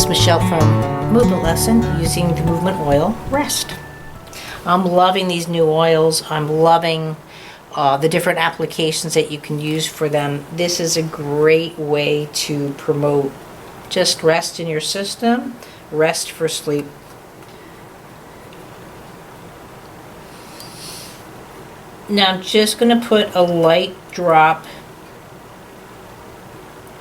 is Michelle from Movement Lesson using the movement oil Rest. I'm loving these new oils. I'm loving the different applications that you can use for them. This is a great way to promote just rest in your system, rest for sleep. Now I'm just going to put a light drop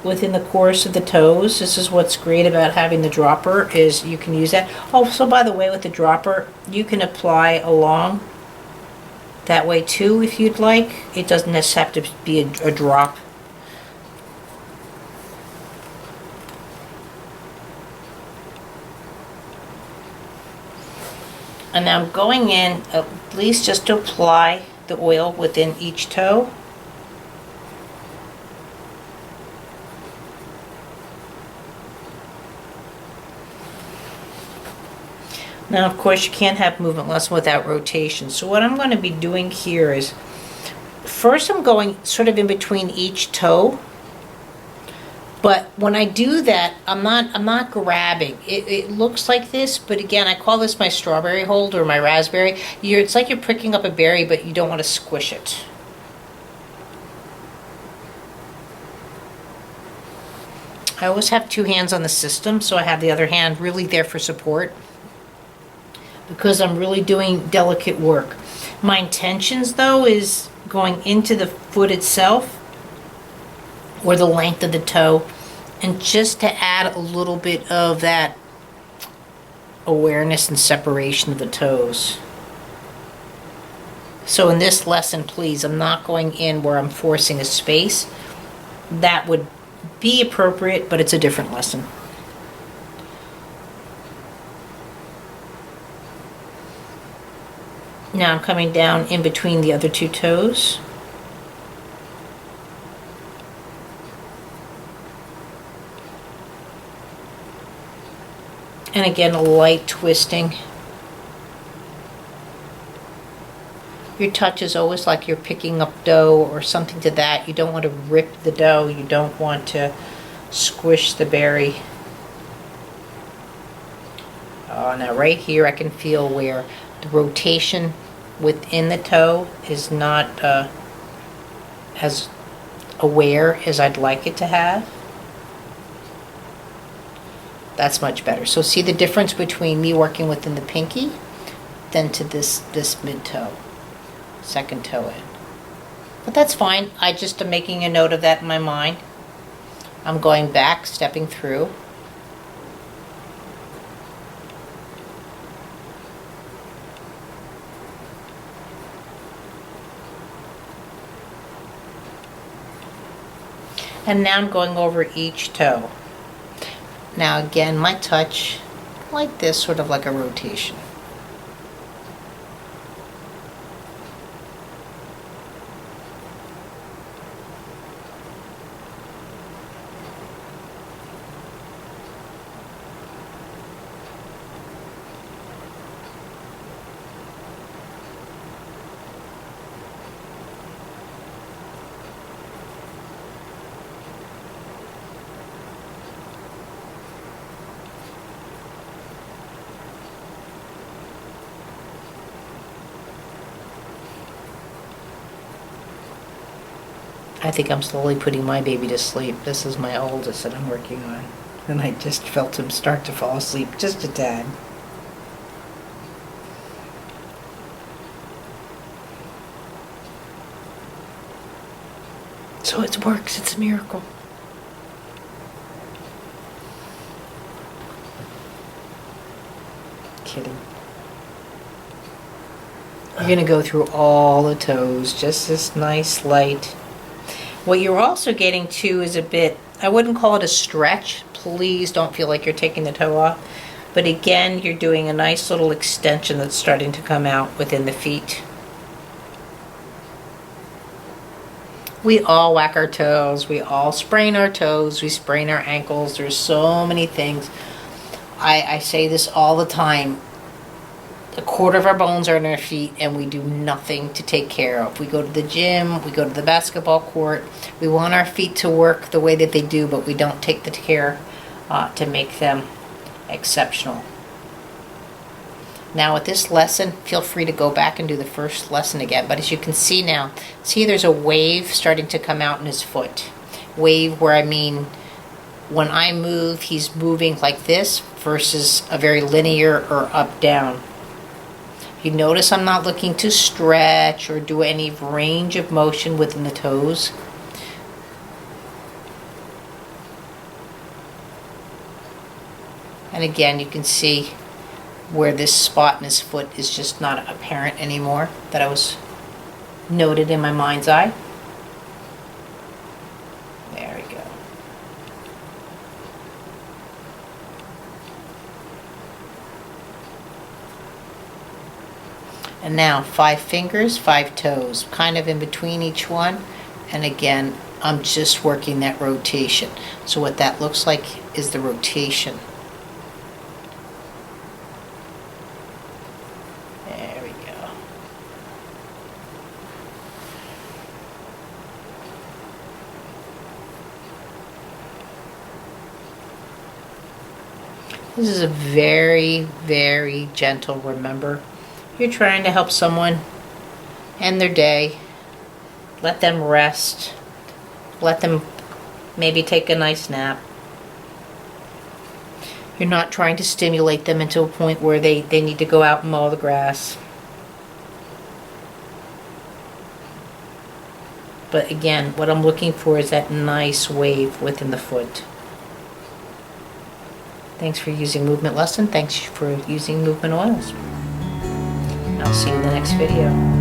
within the course of the toes. This is what's great about having the dropper, is you can use that. Also, by the way, with the dropper, you can apply along that way too if you'd like. It doesn't necessarily have to be a drop. And now I'm going in at least just to apply the oil within each toe. Now, of course, you can't have movement lesson without rotation. So what I'm going to be doing here is, first I'm going sort of in between each toe. But when I do that, I'm not grabbing. It looks like this, but again, I call this my strawberry hold or my raspberry. It's like you're picking up a berry, but you don't want to squish it. I always have two hands on the system, so I have the other hand really there for support, because I'm really doing delicate work. My intentions, though, is going into the foot itself or the length of the toe, and just to add a little bit of that awareness and separation of the toes. So in this lesson, please, I'm not going in where I'm forcing a space. That would be appropriate, but it's a different lesson. Now I'm coming down in between the other two toes. And again, a light twisting. Your touch is always like you're picking up dough or something to that. You don't want to rip the dough. You don't want to squish the berry. Now right here I can feel where the rotation within the toe is not as aware as I'd like it to have. That's much better. So see the difference between me working within the pinky than to this mid toe, second toe in. But that's fine. I just am making a note of that in my mind. I'm going back, stepping through. And now I'm going over each toe. Now again, my touch, like this, sort of like a rotation. I think I'm slowly putting my baby to sleep. This is my oldest that I'm working on. And I just felt him start to fall asleep, just a tad. So it works, it's a miracle. Kidding. You're gonna go through all the toes, just this nice light. What you're also getting to is a bit, I wouldn't call it a stretch. Please don't feel like you're taking the toe off. But again, you're doing a nice little extension that's starting to come out within the feet. We all whack our toes. We all sprain our toes. We sprain our ankles. There's so many things. I say this all the time. A quarter of our bones are in our feet, and we do nothing to take care of. We go to the gym, we go to the basketball court. We want our feet to work the way that they do, but we don't take the care to make them exceptional. Now with this lesson, feel free to go back and do the first lesson again. But as you can see now, see there's a wave starting to come out in his foot. Wave where I mean, when I move, he's moving like this versus a very linear or up-down. You notice I'm not looking to stretch or do any range of motion within the toes. And again, you can see where this spot in his foot is just not apparent anymore, that I was noted in my mind's eye. There we go. And now 5 fingers, 5 toes, kind of in between each one. And again, I'm just working that rotation. So what that looks like is the rotation. There we go. This is a very, very gentle, remember? You're trying to help someone end their day. Let them rest. Let them maybe take a nice nap. You're not trying to stimulate them into a point where they need to go out and mow the grass. But again, what I'm looking for is that nice wave within the foot. Thanks for using Movement Lesson. Thanks for using movement oils. I'll see you in the next video.